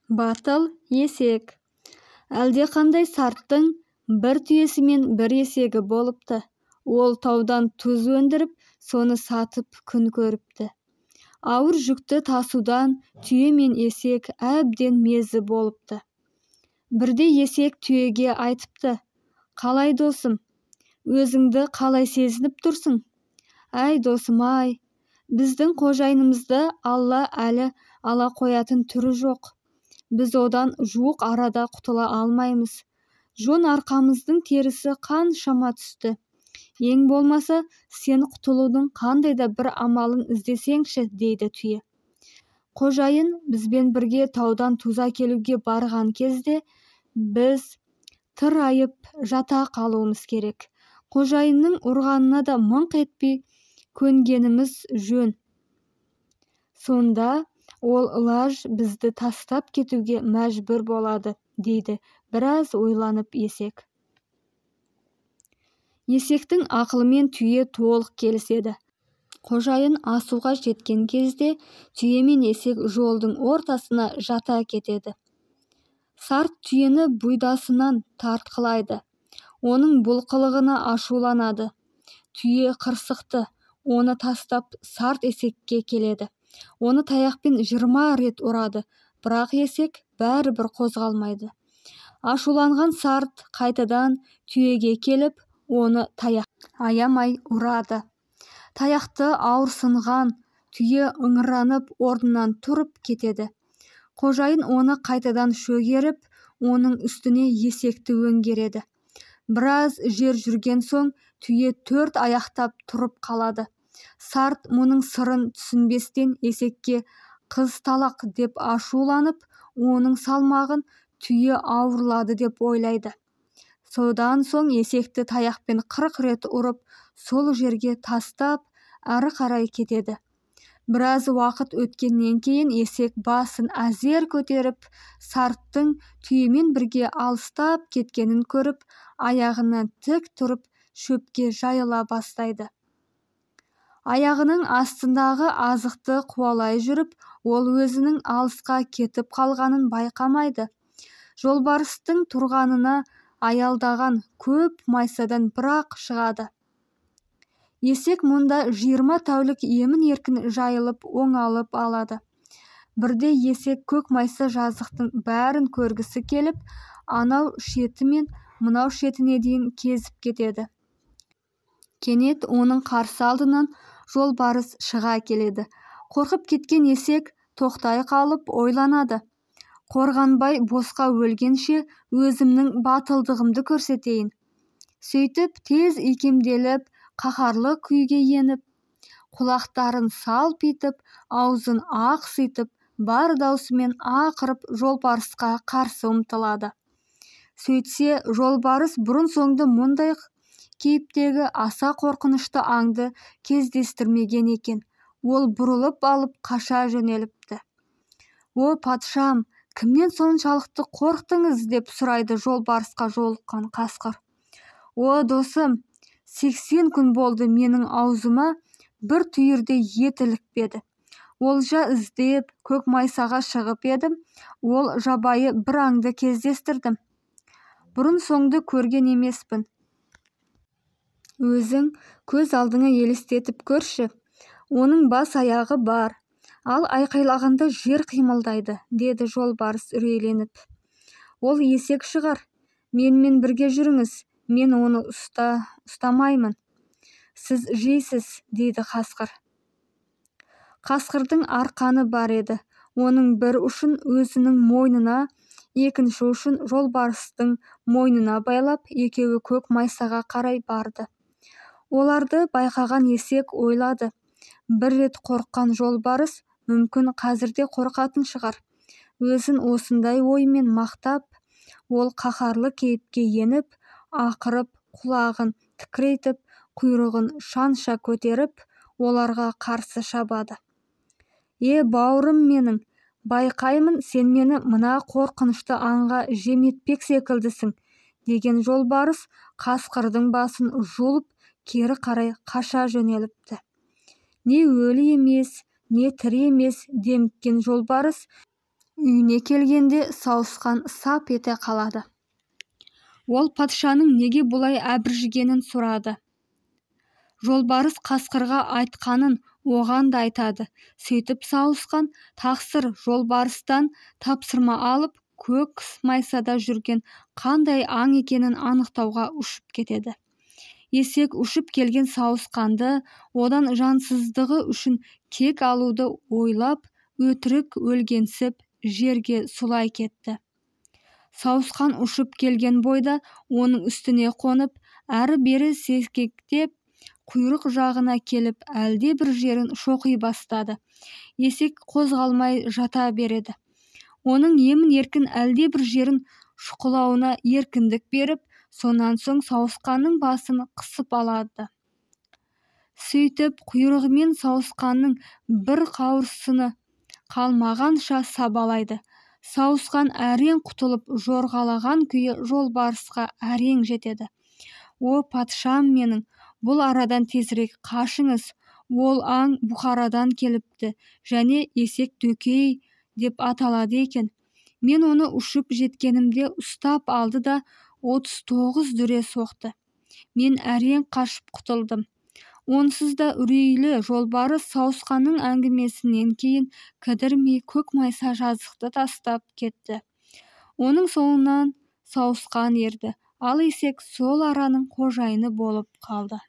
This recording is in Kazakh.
Батыл есек. Әлдеқандай сарттың бір түйесі мен бір есегі болыпты. Ол таудан тұз өндіріп, соны сатып күн көріпті. Ауыр жүкті тасудан түйе мен есек әбден мезі болыпты. Бірде есек түйеге айтыпты: «Қалай досым, өзіңді қалай сезініп тұрсың?» «Әй досым-ай, біздің қожайынымызды Алла әлі ала қоятын түрі жоқ. Біз одан жуық арада құтыла алмаймыз. Жон арқамыздың терісі қаншама түсті. Ең болмаса, сен құтылудың қандай да бір амалын іздесеңші», дейді түйе. Қожайын бізбен бірге таудан тұз әкелуге барған кезде біз тырайып жата қалуымыз керек. Қожайынның ұрғанына да мыңқ етпей көнгеніміз жөн. Сонда ол лаж бізді тастап кетуге мәжбүр болады, дейді біраз ойланып есек. Есектің ақылымен түйе толық келіседі. Қожайын асуға жеткен кезде түйе мен есек жолдың ортасына жата кетеді. Сарт түйені бұйдасынан тартқылайды. Оның бұл қылығына ашуланады. Түйе қырсықты. Оны тастап сарт есекке келеді. Оны таяқпен 20 рет ұрады, бірақ есек бәрібір қозғалмайды. Ашуланған сарт қайтадан түйеге келіп, оны таяқ аямай ұрады. Таяқты ауырсынған түйе ыңыранып орнынан тұрып кетеді. Қожайын оны қайтадан шөгеріп, оның үстіне есекті өңгереді. Біраз жер жүрген соң түйе 4 аяқтап тұрып қалады. Сарт мұның сырын түсінбестен есекке «қыз талақ» деп ашуланып, оның салмағын түйе ауырлады деп ойлайды. Содан соң есекті таяқпен 40 рет ұрып, сол жерге тастап, әрі қарай кетеді. Біраз уақыт өткеннен кейін есек басын әзер көтеріп, сарттың түйемен бірге алыстап кеткенін көріп, аяғынан тік тұрып, шөпке жайыла бастайды. Аяғының астындағы азықты қуалай жүріп, ол өзінің алысқа кетіп қалғанын байқамайды. Жолбарыстың тұрғанына аялдаған көп майсадан бірақ шығады. Есек мұнда 20 тәулік емін-еркін жайылып, оңалып алады. Бірде есек көк майса жазықтың бәрін көргісі келіп, анау шеті мен мынау шетіне дейін кезіп кетеді. Кенет оның қарсы алдынан жолбарыс шыға келеді. Қорқып кеткен есек тоқтай қалып ойланады. Қорғанбай босқа өлгенше өзімнің батылдығымды көрсетейін. Сөйтіп тез икемделіп, қаһарлы күйге еніп, құлақтарын салпитып, аузын ақситып, бар даусымен ақырып жолбарысқа қарсы ұмтылады. Сөйтсе, жолбарыс бұрын-соңды мұндай кейіптегі аса қорқынышты аңды кездестірмеген екен. Ол бұрылып алып қаша жөнеліпті. «О, патшам, кімнен соншалықты қорықтыңыз?» деп сұрайды жолбарысқа жолыққан қасқыр. «О, досым, 80 күн болды менің аузыма бір түйірде ет ілікпеді. Олжа іздеп көк майсаға шығып едім, ол жабайы бір аңды кездестірдім. Бұрын соңды көрген емеспін. Өзің көз алдыңа елестетіп көрші. Оның бас аяғы бар, ал айқайлағанда жер қимылдайды», деді жолбарыс үрейленіп. «Ол есек шығар. Менімен бірге жүріңіз, мен оны ұстамаймын. Сіз жейсіз», дейді қасқыр. Қасқырдың арқаны бар еді. Оның бір ұшын өзінің мойнына, екінші ұшын жолбарыстың мойнына байлап, екеуі көк майсаға қарай барды. Оларды байқаған есек ойлады. Бір рет қорыққан жолбарыс мүмкін қазірде қорқатын шығар. Өзін осындай оймен мақтап, ол қаһарлы кейіпке еніп, ақырып, құлағын тікірейтіп, құйрығын шанша көтеріп, оларға қарсы шабады. «Е, бауырым менің, байқаймын, сен мені мына қорқынышты аңға жем етпек секілдісің», деген жолбарыс қасқырдың басын жұлып, кері қарай қаша жөнеліпті. Не өлі емес, не тірі емес деміккен жолбарыс Үйіне келгенде сауысқан сап ете қалады. Ол патшаның неге бұлай әбіржігенін сұрады. Жолбарыс қасқырға айтқанын оған да айтады. Сөйтіп сауысқан тақсыр жолбарыстан тапсырма алып, көк майсада жүрген қандай аң екенін анықтауға ұшып кетеді. Есек ұшып келген сауысқанды одан жансыздығы үшін кек алуды ойлап, өтірік өлгенсіп жерге сұлай кетті. Сауысқан ұшып келген бойда оның үстіне қонып, әрі-бері секектеп, құйрық жағына келіп әлде бір жерін шоқи бастады. Есек қозғалмай жата береді. Оның емін-еркін әлде бір жерін шұқылауына еркіндік беріп, сонан соң сауысқанның басын қысып алады. Сөйтіп құйрығымен сауысқанның бір қауырсыны қалмағанша сабалайды. Сауысқан әрең құтылып, жорғалаған күйі жолбарысқа әрең жетеді. О, патшам менің, бұл арадан тезірек қашыңыз, ол аң Бұхарадан келіпті, және есек дөкей деп аталады екен. Мен оны ұшып жеткенімде ұстап алды да 39 дүре соқты. Мен әрең қашып құтылдым. Онсыз да үрейлі жолбарыс сауысқанның әңгімесінен кейін кідірмей көк майса жазықты тастап кетті. Оның соңынан сауысқан ерді, ал есек сол араның қожайыны болып қалды.